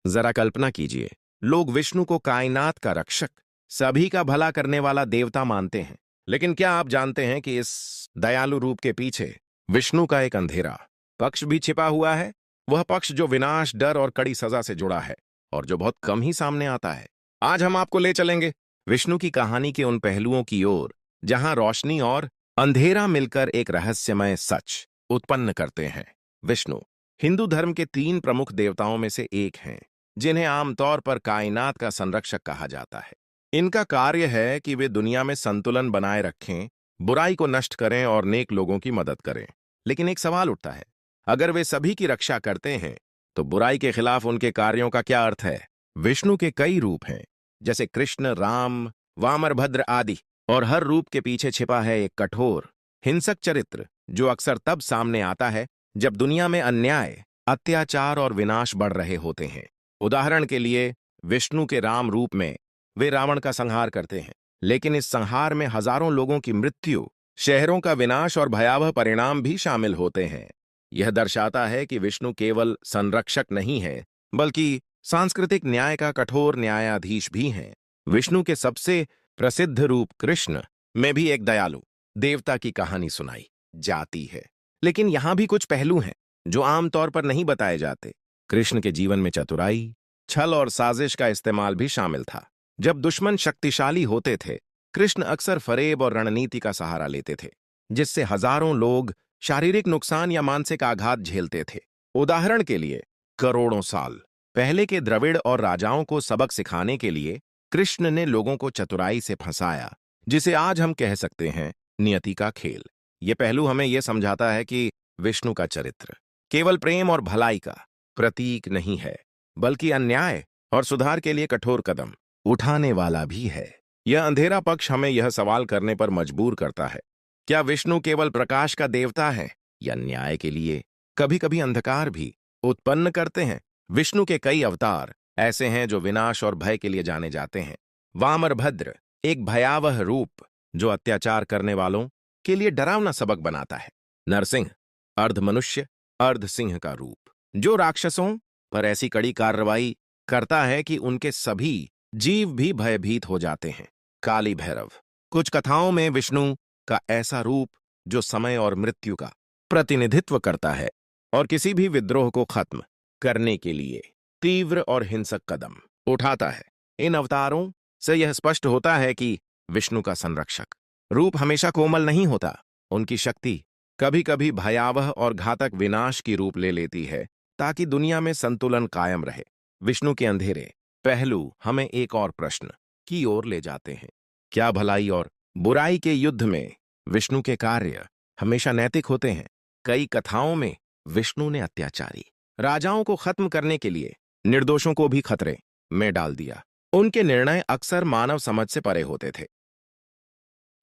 जरा कल्पना कीजिए, लोग विष्णु को कायनात का रक्षक, सभी का भला करने वाला देवता मानते हैं। लेकिन क्या आप जानते हैं कि इस दयालु रूप के पीछे विष्णु का एक अंधेरा पक्ष भी छिपा हुआ है? वह पक्ष जो विनाश, डर और कड़ी सजा से जुड़ा है और जो बहुत कम ही सामने आता है। आज हम आपको ले चलेंगे विष्णु की कहानी के उन पहलुओं की ओर जहां रोशनी और अंधेरा मिलकर एक रहस्यमय सच उत्पन्न करते हैं। विष्णु हिंदू धर्म के 3 प्रमुख देवताओं में से एक हैं, जिन्हें आमतौर पर कायनात का संरक्षक कहा जाता है। इनका कार्य है कि वे दुनिया में संतुलन बनाए रखें, बुराई को नष्ट करें और नेक लोगों की मदद करें। लेकिन एक सवाल उठता है, अगर वे सभी की रक्षा करते हैं, तो बुराई के खिलाफ उनके कार्यों का क्या अर्थ है? विष्णु के कई रूप हैं, जैसे कृष्ण, राम, वामरभद्र आदि, और हर रूप के पीछे छिपा है एक कठोर, हिंसक चरित्र जो अक्सर तब सामने आता है जब दुनिया में अन्याय, अत्याचार और विनाश बढ़ रहे होते हैं। उदाहरण के लिए, विष्णु के राम रूप में वे रावण का संहार करते हैं, लेकिन इस संहार में हजारों लोगों की मृत्यु, शहरों का विनाश और भयावह परिणाम भी शामिल होते हैं। यह दर्शाता है कि विष्णु केवल संरक्षक नहीं है, बल्कि सांस्कृतिक न्याय का कठोर न्यायाधीश भी हैं। विष्णु के सबसे प्रसिद्ध रूप कृष्ण में भी एक दयालु देवता की कहानी सुनाई जाती है, लेकिन यहां भी कुछ पहलू हैं जो आमतौर पर नहीं बताए जाते। कृष्ण के जीवन में चतुराई, छल और साजिश का इस्तेमाल भी शामिल था। जब दुश्मन शक्तिशाली होते थे, कृष्ण अक्सर फरेब और रणनीति का सहारा लेते थे, जिससे हजारों लोग शारीरिक नुकसान या मानसिक आघात झेलते थे। उदाहरण के लिए, करोड़ों साल पहले के द्रविड़ और राजाओं को सबक सिखाने के लिए कृष्ण ने लोगों को चतुराई से फंसाया, जिसे आज हम कह सकते हैं नियति का खेल। यह पहलू हमें यह समझाता है कि विष्णु का चरित्र केवल प्रेम और भलाई का प्रतीक नहीं है, बल्कि अन्याय और सुधार के लिए कठोर कदम उठाने वाला भी है। यह अंधेरा पक्ष हमें यह सवाल करने पर मजबूर करता है, क्या विष्णु केवल प्रकाश का देवता है या न्याय के लिए कभी कभी अंधकार भी उत्पन्न करते हैं? विष्णु के कई अवतार ऐसे हैं जो विनाश और भय के लिए जाने जाते हैं। वामरभद्र एक भयावह रूप जो अत्याचार करने वालों के लिए डरावना सबक बनाता है। नरसिंह अर्ध मनुष्य, अर्ध सिंह का रूप, जो राक्षसों पर ऐसी कड़ी कार्रवाई करता है कि उनके सभी जीव भी भयभीत हो जाते हैं। काली भैरव कुछ कथाओं में विष्णु का ऐसा रूप जो समय और मृत्यु का प्रतिनिधित्व करता है और किसी भी विद्रोह को खत्म करने के लिए तीव्र और हिंसक कदम उठाता है। इन अवतारों से यह स्पष्ट होता है कि विष्णु का संरक्षक रूप हमेशा कोमल नहीं होता। उनकी शक्ति कभी कभी भयावह और घातक विनाश की रूप ले लेती है, ताकि दुनिया में संतुलन कायम रहे। विष्णु के अंधेरे पहलू हमें एक और प्रश्न की ओर ले जाते हैं, क्या भलाई और बुराई के युद्ध में विष्णु के कार्य हमेशा नैतिक होते हैं? कई कथाओं में विष्णु ने अत्याचारी राजाओं को खत्म करने के लिए निर्दोषों को भी खतरे में डाल दिया। उनके निर्णय अक्सर मानव समझ से परे होते थे।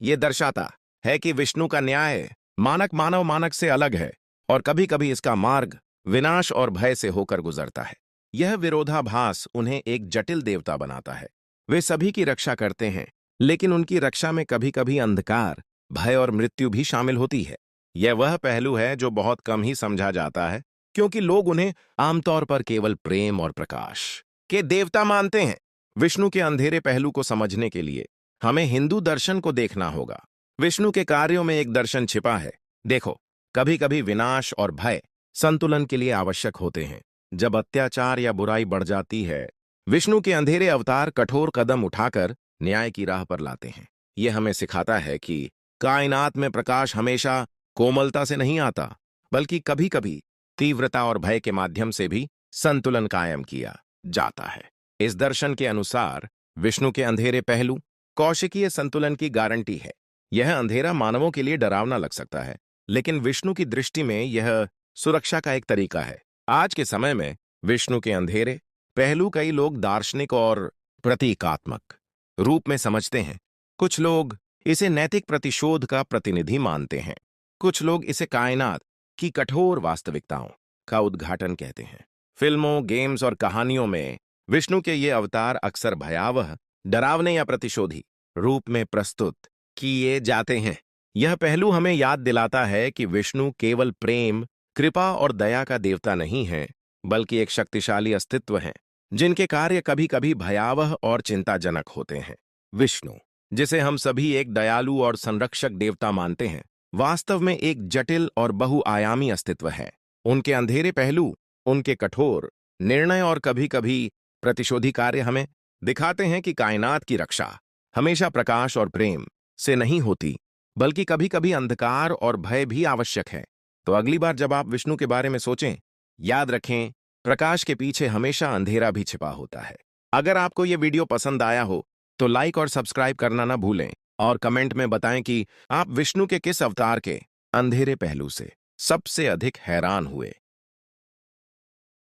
यह दर्शाता है कि विष्णु का न्याय मानक मानव मानक से अलग है और कभी कभी इसका मार्ग विनाश और भय से होकर गुजरता है। यह विरोधाभास उन्हें एक जटिल देवता बनाता है। वे सभी की रक्षा करते हैं, लेकिन उनकी रक्षा में कभी कभी अंधकार, भय और मृत्यु भी शामिल होती है। यह वह पहलू है जो बहुत कम ही समझा जाता है, क्योंकि लोग उन्हें आमतौर पर केवल प्रेम और प्रकाश के देवता मानते हैं। विष्णु के अंधेरे पहलू को समझने के लिए हमें हिंदू दर्शन को देखना होगा। विष्णु के कार्यों में एक दर्शन छिपा है। देखो, कभी कभी विनाश और भय संतुलन के लिए आवश्यक होते हैं। जब अत्याचार या बुराई बढ़ जाती है, विष्णु के अंधेरे अवतार कठोर कदम उठाकर न्याय की राह पर लाते हैं। यह हमें सिखाता है कि कायनात में प्रकाश हमेशा कोमलता से नहीं आता, बल्कि कभी कभी तीव्रता और भय के माध्यम से भी संतुलन कायम किया जाता है। इस दर्शन के अनुसार विष्णु के अंधेरे पहलू कौशिकीय संतुलन की गारंटी है। यह अंधेरा मानवों के लिए डरावना लग सकता है, लेकिन विष्णु की दृष्टि में यह सुरक्षा का एक तरीका है। आज के समय में विष्णु के अंधेरे पहलू कई लोग दार्शनिक और प्रतीकात्मक रूप में समझते हैं। कुछ लोग इसे नैतिक प्रतिशोध का प्रतिनिधि मानते हैं। कुछ लोग इसे कायनात की कठोर वास्तविकताओं का उद्घाटन कहते हैं। फिल्मों, गेम्स और कहानियों में विष्णु के ये अवतार अक्सर भयावह, डरावने या प्रतिशोधी रूप में प्रस्तुत किए जाते हैं। यह पहलू हमें याद दिलाता है कि विष्णु केवल प्रेम, कृपा और दया का देवता नहीं है, बल्कि एक शक्तिशाली अस्तित्व है जिनके कार्य कभी कभी भयावह और चिंताजनक होते हैं। विष्णु, जिसे हम सभी एक दयालु और संरक्षक देवता मानते हैं, वास्तव में एक जटिल और बहुआयामी अस्तित्व है। उनके अंधेरे पहलू, उनके कठोर निर्णय और कभी कभी प्रतिशोधी कार्य हमें दिखाते हैं कि कायनात की रक्षा हमेशा प्रकाश और प्रेम से नहीं होती, बल्कि कभी कभी अंधकार और भय भी आवश्यक है। तो अगली बार जब आप विष्णु के बारे में सोचें, याद रखें, प्रकाश के पीछे हमेशा अंधेरा भी छिपा होता है। अगर आपको यह वीडियो पसंद आया हो तो लाइक और सब्सक्राइब करना ना भूलें, और कमेंट में बताएं कि आप विष्णु के किस अवतार के अंधेरे पहलू से सबसे अधिक हैरान हुए।